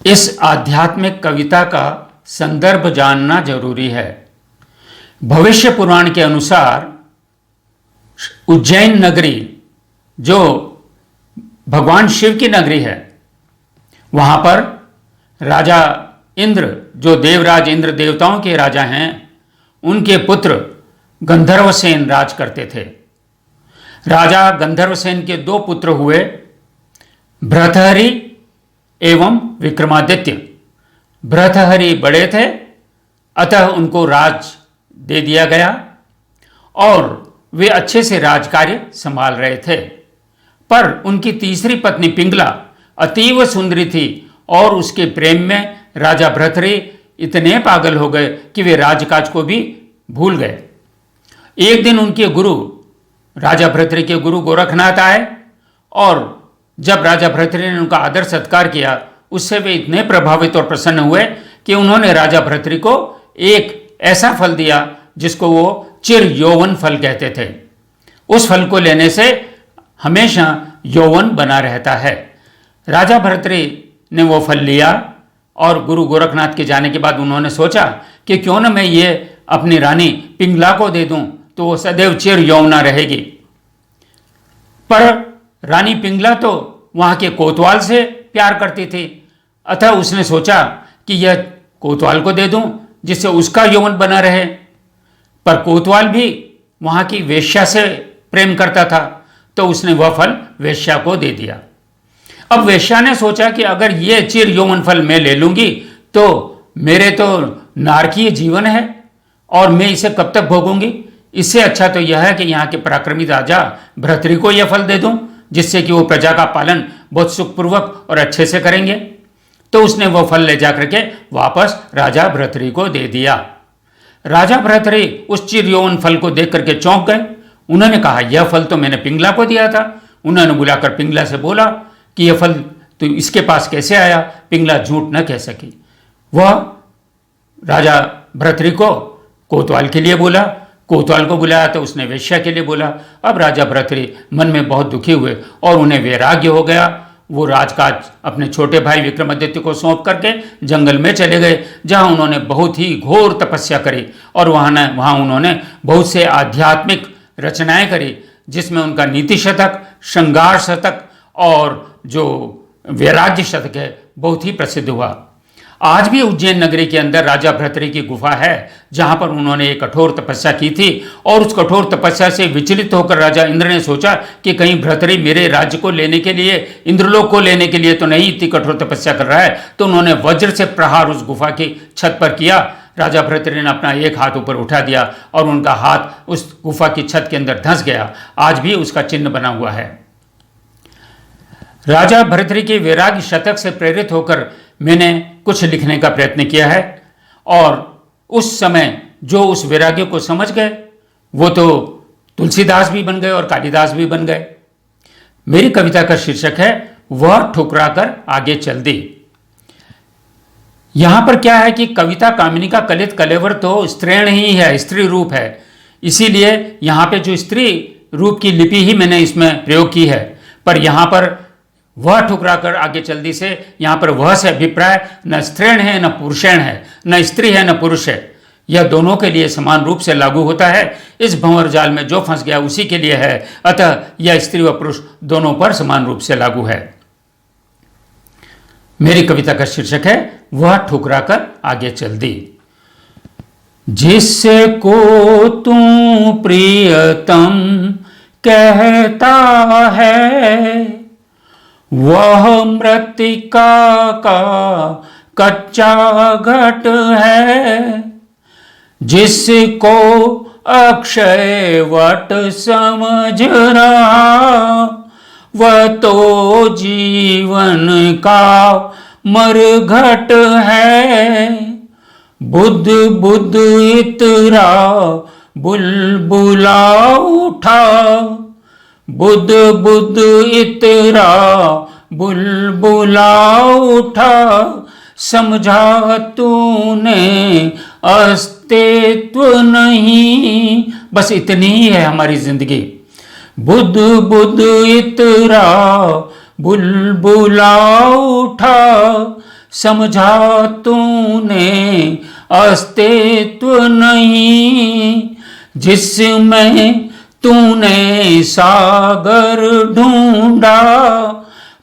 इस आध्यात्मिक कविता का संदर्भ जानना जरूरी है। भविष्य पुराण के अनुसार उज्जैन नगरी जो भगवान शिव की नगरी है, वहां पर राजा इंद्र, जो देवराज इंद्र देवताओं के राजा हैं, उनके पुत्र गंधर्वसेन राज करते थे। राजा गंधर्वसेन के दो पुत्र हुए, भृतहरि एवं विक्रमादित्य। भृतहरि बड़े थे, अतः उनको राज दे दिया गया और वे अच्छे से राजकार्य संभाल रहे थे। पर उनकी तीसरी पत्नी पिंगला अतीव सुंदरी थी और उसके प्रेम में राजा भृतहरि इतने पागल हो गए कि वे राजकाज को भी भूल गए। एक दिन उनके गुरु, राजा भृतहरि के गुरु गोरखनाथ आए और जब राजा भृतहरि ने उनका आदर सत्कार किया, उससे वे इतने प्रभावित और प्रसन्न हुए कि उन्होंने राजा भृतहरि को एक ऐसा फल दिया जिसको वो चिर यौवन फल कहते थे। उस फल को लेने से हमेशा यौवन बना रहता है। राजा भृतहरि ने वो फल लिया और गुरु गोरखनाथ के जाने के बाद उन्होंने सोचा कि क्यों न मैं ये अपनी रानी पिंगला को दे दूं, तो वो सदैव चिर यौवना रहेगी। पर रानी पिंगला तो वहां के कोतवाल से प्यार करती थी, अतः उसने सोचा कि यह कोतवाल को दे दूं जिससे उसका यौवन बना रहे। पर कोतवाल भी वहां की वेश्या से प्रेम करता था, तो उसने वह फल वेश्या को दे दिया। अब वेश्या ने सोचा कि अगर यह चिर यौवन फल मैं ले लूंगी तो मेरे तो नारकीय जीवन है और मैं इसे कब तक भोगूंगी। इससे अच्छा तो यह है कि यहाँ के पराक्रमी राजा भृतहरि को यह फल दे दूं, जिससे कि वो प्रजा का पालन बहुत सुखपूर्वक और अच्छे से करेंगे। तो उसने वह फल ले जाकर के वापस राजा भृतहरि को दे दिया। राजा भृतहरि उस चिर यौवन फल को देख करके चौंक गए। उन्होंने कहा, यह फल तो मैंने पिंगला को दिया था। उन्होंने बुलाकर पिंगला से बोला कि यह फल तो इसके पास कैसे आया। पिंगला झूठ न कह सकी। वह राजा भृतहरि को कोतवाल के लिए बोला, कोतवाल को बुलाया तो उसने वेश्या के लिए बोला। अब राजा भृतहरि मन में बहुत दुखी हुए और उन्हें वैराग्य हो गया। वो राजकाज अपने छोटे भाई विक्रमादित्य को सौंप करके जंगल में चले गए, जहां उन्होंने बहुत ही घोर तपस्या करी और वहां उन्होंने बहुत से आध्यात्मिक रचनाएं करी, जिसमें उनका नीति शतक, श्रृंगार शतक और जो वैराग्य शतक है बहुत ही प्रसिद्ध हुआ। आज भी उज्जैन नगरी के अंदर राजा भृतहरि की गुफा है, जहां पर उन्होंने एक कठोर तपस्या की थी और उस कठोर तपस्या से विचलित होकर राजा इंद्र ने सोचा कि कहीं भृतहरि मेरे राज्य को लेने के लिए, इंद्रलोक को लेने के लिए तो नहीं इतनी कठोर तपस्या कर रहा है। तो उन्होंने वज्र से प्रहार उस गुफा की छत पर किया। राजा भृतहरि ने अपना एक हाथ ऊपर उठा दिया और उनका हाथ उस गुफा की छत के अंदर धंस गया। आज भी उसका चिन्ह बना हुआ है। राजा भृतहरि के वैराग्य शतक से प्रेरित होकर मैंने कुछ लिखने का प्रयत्न किया है और उस समय जो उस वैराग्य को समझ गए वो तो तुलसीदास भी बन गए और कालिदास भी बन गए। मेरी कविता का शीर्षक है वह ठुकरा कर आगे चल दी। यहां पर क्या है कि कविता कामिनी का कलित कलेवर तो स्त्रीण ही है, स्त्री रूप है। इसीलिए यहां पे जो स्त्री रूप की लिपि ही मैंने इसमें प्रयोग की है। पर यहां पर वह ठुकरा कर आगे चल दी से यहां पर वह से अभिप्राय न स्त्रीण है न पुरुषेण है, न स्त्री है न पुरुष है। यह दोनों के लिए समान रूप से लागू होता है। इस भंवर जाल में जो फंस गया उसी के लिए है, अतः यह स्त्री व पुरुष दोनों पर समान रूप से लागू है। मेरी कविता का शीर्षक है वह ठुकरा कर आगे चल दी। जिसको तू प्रियतम कहता है वह मृत्तिका का कच्चा घट है। जिसको अक्षय वट समझ रहा वह तो जीवन का मरघट है। बुद्ध बुद्ध इतरा बुलबुला उठा, बुद्ध बुद्ध इतरा बुलबुला उठा। समझा तूने अस्तित्व नहीं। बस इतनी ही है हमारी जिंदगी। बुद्ध बुद्ध इतरा बुलबुला उठा। समझा तूने अस्तित्व नहीं, जिसमें तूने सागर ढूंढा,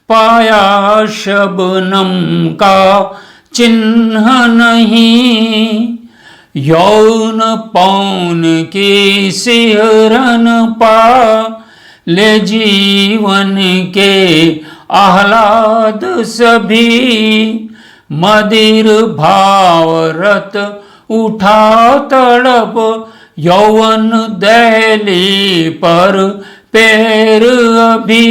पाया शबनम का चिन्ह नहीं। यौन पौन की सिहरन पा ले जीवन के आह्लाद सभी, मदिर भाव रत उठा तड़प, यौवन दहली पर पैर अभी,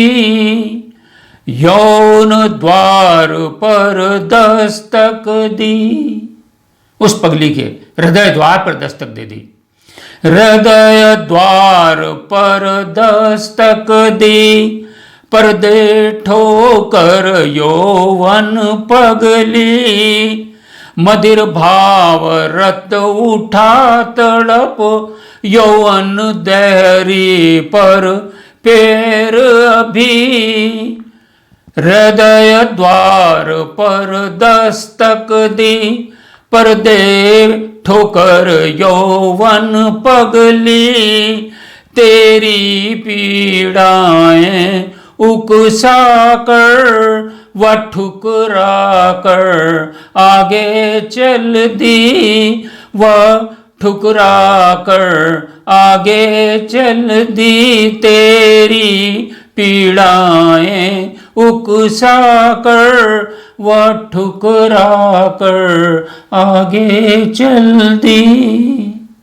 यौन द्वार पर दस्तक दी। उस पगली के हृदय द्वार पर दस्तक दे दी, हृदय द्वार पर दस्तक दी, पर्दे ठोकर यौवन पगली, मदिर भाव रत उठा तड़प, यौवन दहरी पर पैर अभी, हृदय द्वार पर दस्तक दी, पर्दे ठोकर यौवन पगली, तेरी पीड़ाएं उकसा कर व ठुकरा कर आगे चल दी, व ठुकरा कर आगे चल दी, तेरी पीड़ाएं उकसा कर व ठुकरा कर आगे चल दी।